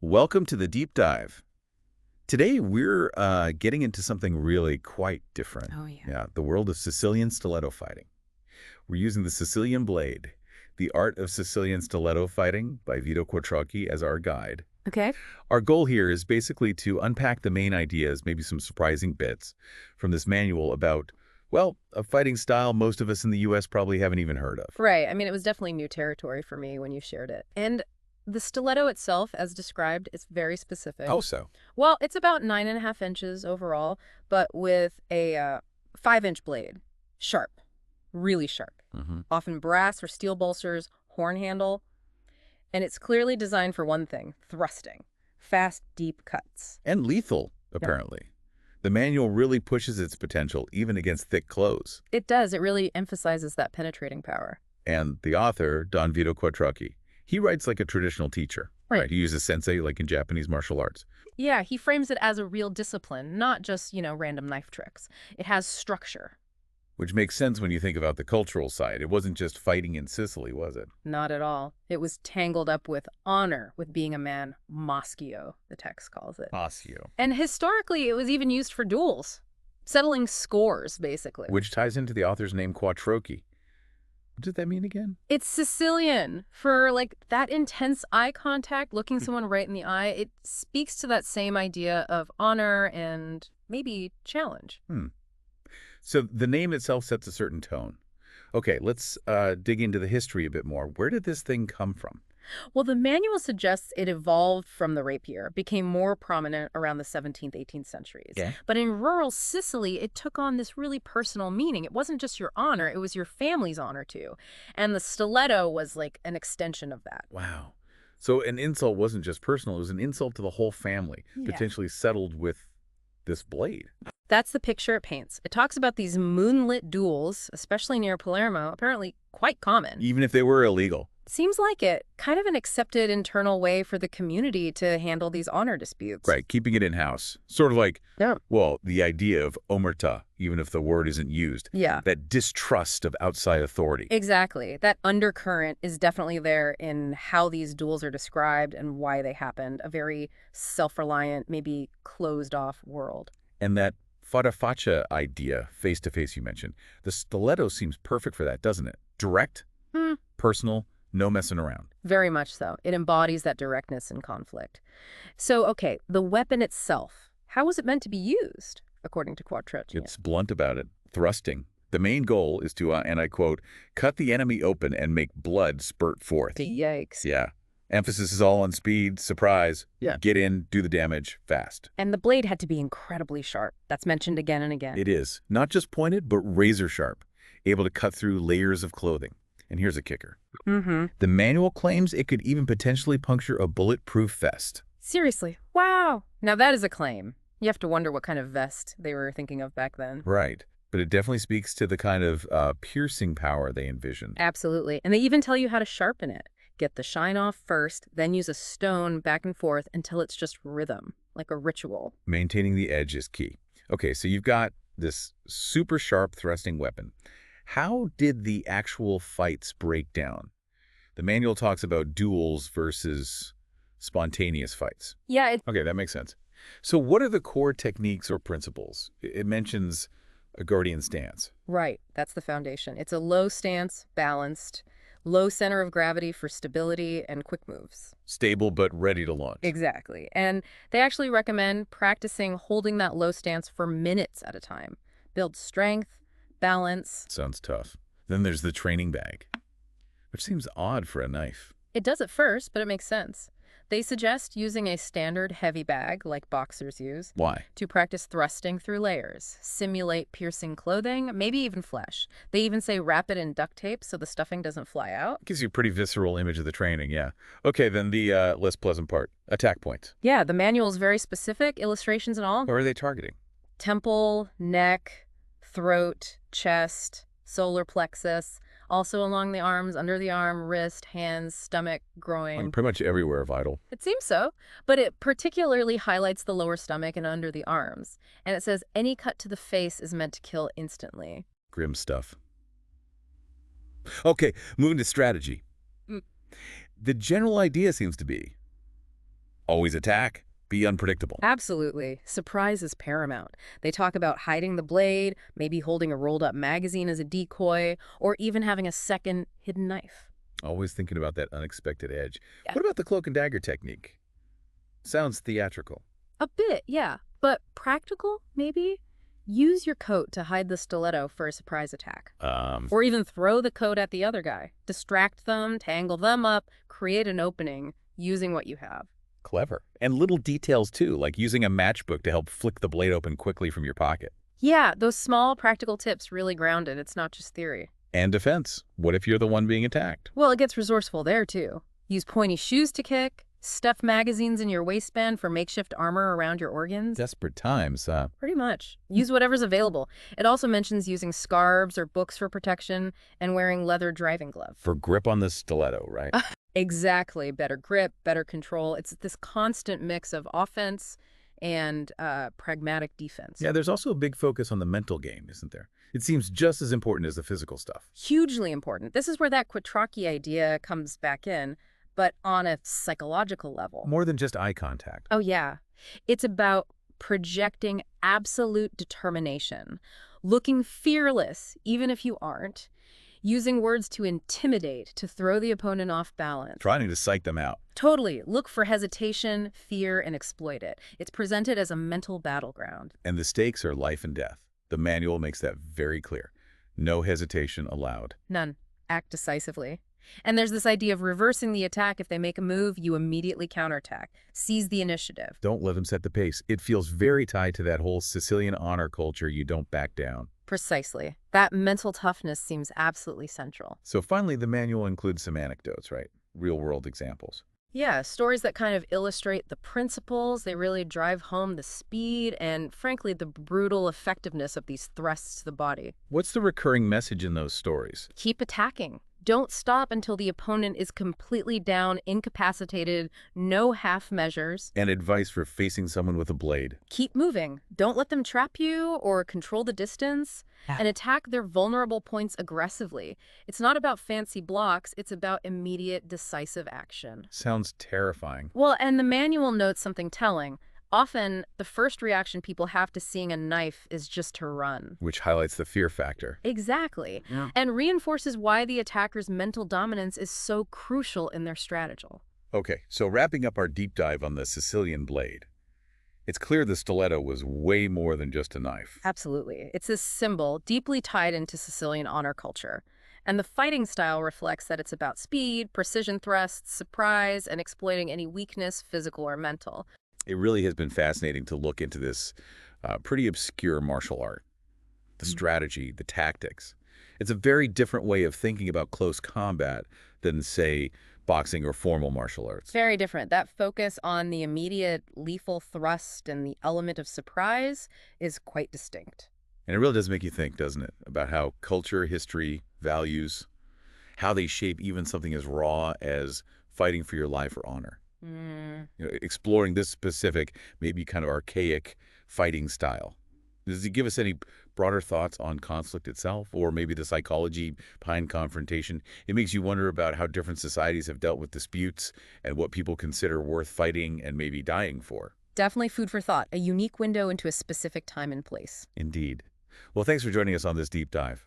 Welcome to the deep dive. Today we're getting into something really quite different. Oh, yeah. Yeah, the world of Sicilian stiletto fighting. We're using the Sicilian Blade, the art of Sicilian stiletto fighting by Vito Quattrocchi as our guide. Okay. Our goal here is basically to unpack the main ideas, maybe some surprising bits from this manual about, well, a fighting style most of us in the U.S. probably haven't even heard of. Right. I mean, it was definitely new territory for me when you shared it. And the stiletto itself, as described, is very specific. Oh, so. Well, it's about 9.5 inches overall, but with a 5-inch blade. Sharp. Really sharp. Mm-hmm. Often brass or steel bolsters, horn handle. And it's clearly designed for one thing, thrusting. Fast, deep cuts. And lethal, Yep. apparently. The manual really pushes its potential, even against thick clothes. It does. It really emphasizes that penetrating power. And the author, Don Vito Quattrocchi, he writes like a traditional teacher. Right. He uses sensei like in Japanese martial arts. Yeah, he frames it as a real discipline, not just, random knife tricks. It has structure. Which makes sense when you think about the cultural side. It wasn't just fighting in Sicily, was it? Not at all. It was tangled up with honor, with being a man, moschio, the text calls it. Passio. And historically, it was even used for duels, settling scores, basically. Which ties into the author's name, Quattrocchi. What did that mean again? It's Sicilian for, that intense eye contact, looking someone right in the eye. It speaks to that same idea of honor and maybe challenge. So the name itself sets a certain tone. Okay, let's dig into the history a bit more. Where did this thing come from? Well, the manual suggests it evolved from the rapier, became more prominent around the 17th, 18th centuries. Yeah. But in rural Sicily, it took on this really personal meaning. It wasn't just your honor, it was your family's honor too. And the stiletto was like an extension of that. Wow. So an insult wasn't just personal, it was an insult to the whole family, Yeah. potentially settled with this blade. That's the picture it paints. It talks about these moonlit duels, especially near Palermo, apparently quite common. Even if they were illegal. Seems like it. Kind of an accepted internal way for the community to handle these honor disputes. Right, keeping it in-house. Sort of like, Yeah. well, the idea of omerta, even if the word isn't used. Yeah. That distrust of outside authority. Exactly. That undercurrent is definitely there in how these duels are described and why they happened. A very self-reliant, maybe closed-off world. And that fata faccia idea, face-to-face you mentioned, the stiletto seems perfect for that, doesn't it? Direct, personal, no messing around. Very much so. It embodies that directness in conflict. So, okay, the weapon itself, how was it meant to be used, according to Quattrocchi? It's blunt about it, thrusting. The main goal is to, and I quote, cut the enemy open and make blood spurt forth. Yikes. Yeah. Emphasis is all on speed, surprise, Yeah. get in, do the damage, fast. And the blade had to be incredibly sharp. That's mentioned again and again. It is. Not just pointed, but razor sharp, able to cut through layers of clothing. And here's a kicker. The manual claims it could even potentially puncture a bulletproof vest. Seriously. Wow. Now that is a claim. You have to wonder what kind of vest they were thinking of back then. Right. But it definitely speaks to the kind of piercing power they envisioned. Absolutely. And they even tell you how to sharpen it. Get the shine off first, then use a stone back and forth until it's just rhythm, like a ritual. Maintaining the edge is key. Okay, so you've got this super sharp thrusting weapon. How did the actual fights break down? The manual talks about duels versus spontaneous fights. Yeah, Okay, that makes sense. So what are the core techniques or principles? It mentions a guardian stance. right. That's the foundation. It's a low stance, balanced, low center of gravity for stability and quick moves. Stable but ready to launch. Exactly. And they actually recommend practicing holding that low stance for minutes at a time. Build strength, balance. Sounds tough. Then there's the training bag, which seems odd for a knife. It does at first, but it makes sense. They suggest using a standard heavy bag, like boxers use, Why? to practice thrusting through layers, simulate piercing clothing, maybe even flesh. They even say wrap it in duct tape so the stuffing doesn't fly out. Gives you a pretty visceral image of the training, yeah. Okay, then the less pleasant part. Attack points. Yeah, the manual is very specific, illustrations and all. Where are they targeting? Temple, neck, throat, chest, solar plexus, also along the arms, under the arm, wrist, hands, stomach, groin. Pretty much everywhere vital. It seems so, but it particularly highlights the lower stomach and under the arms. And it says any cut to the face is meant to kill instantly. Grim stuff. Okay, moving to strategy. The general idea seems to be Always attack. Be unpredictable. Absolutely. Surprise is paramount. They talk about hiding the blade, maybe holding a rolled-up magazine as a decoy, or even having a second hidden knife. Always thinking about that unexpected edge. Yeah. What about the cloak and dagger technique? Sounds theatrical. A bit, yeah. But practical, maybe? Use your coat to hide the stiletto for a surprise attack. Or even throw the coat at the other guy. Distract them, tangle them up, create an opening using what you have. Clever. And little details, too, like using a matchbook to help flick the blade open quickly from your pocket. Yeah, those small practical tips really ground it. It's not just theory. And defense. What if you're the one being attacked? Well, it gets resourceful there, too. Use pointy shoes to kick, stuff magazines in your waistband for makeshift armor around your organs. Desperate times, huh? Pretty much. Use whatever's available. It also mentions using scarves or books for protection and wearing leather driving gloves. For grip on the stiletto, right? Exactly. Better grip, better control. It's this constant mix of offense and pragmatic defense. Yeah, there's also a big focus on the mental game, isn't there? It seems just as important as the physical stuff. Hugely important. This is where that Quattrocchi idea comes back in, but on a psychological level. More than just eye contact. Oh, yeah. It's about projecting absolute determination, looking fearless, even if you aren't, using words to intimidate, to throw the opponent off balance. Trying to psych them out. Totally. Look for hesitation, fear, and exploit it. It's presented as a mental battleground. And the stakes are life and death. The manual makes that very clear. No hesitation allowed. None. Act decisively. And there's this idea of reversing the attack. If they make a move, you immediately counterattack. Seize the initiative. Don't let them set the pace. It feels very tied to that whole Sicilian honor culture. You don't back down. Precisely. That mental toughness seems absolutely central. So finally, the manual includes some anecdotes, right? Real-world examples. Yeah, stories that kind of illustrate the principles. They really drive home the speed and, frankly, the brutal effectiveness of these thrusts to the body. What's the recurring message in those stories? Keep attacking. Don't stop until the opponent is completely down, incapacitated, no half measures. And advice for facing someone with a blade. Keep moving. Don't let them trap you or control the distance. And attack their vulnerable points aggressively. It's not about fancy blocks. It's about immediate, decisive action. Sounds terrifying. Well, and the manual notes something telling. Often, the first reaction people have to seeing a knife is just to run. Which highlights the fear factor. Exactly. Yeah. And reinforces why the attacker's mental dominance is so crucial in their strategy. Okay, so wrapping up our deep dive on the Sicilian Blade. It's clear the stiletto was way more than just a knife. Absolutely. It's a symbol deeply tied into Sicilian honor culture. And the fighting style reflects that it's about speed, precision thrusts, surprise, and exploiting any weakness, physical or mental. It really has been fascinating to look into this pretty obscure martial art. The strategy, the tactics. It's a very different way of thinking about close combat than, say, boxing or formal martial arts. Very different. That focus on the immediate lethal thrust and the element of surprise is quite distinct. And it really does make you think, doesn't it, about how culture, history, values, how they shape even something as raw as fighting for your life or honor. Exploring this specific, maybe kind of archaic fighting style. Does it give us any broader thoughts on conflict itself, or maybe the psychology behind confrontation? It makes you wonder about how different societies have dealt with disputes and what people consider worth fighting and maybe dying for. Definitely food for thought, a unique window into a specific time and place. Indeed. Well, thanks for joining us on this deep dive.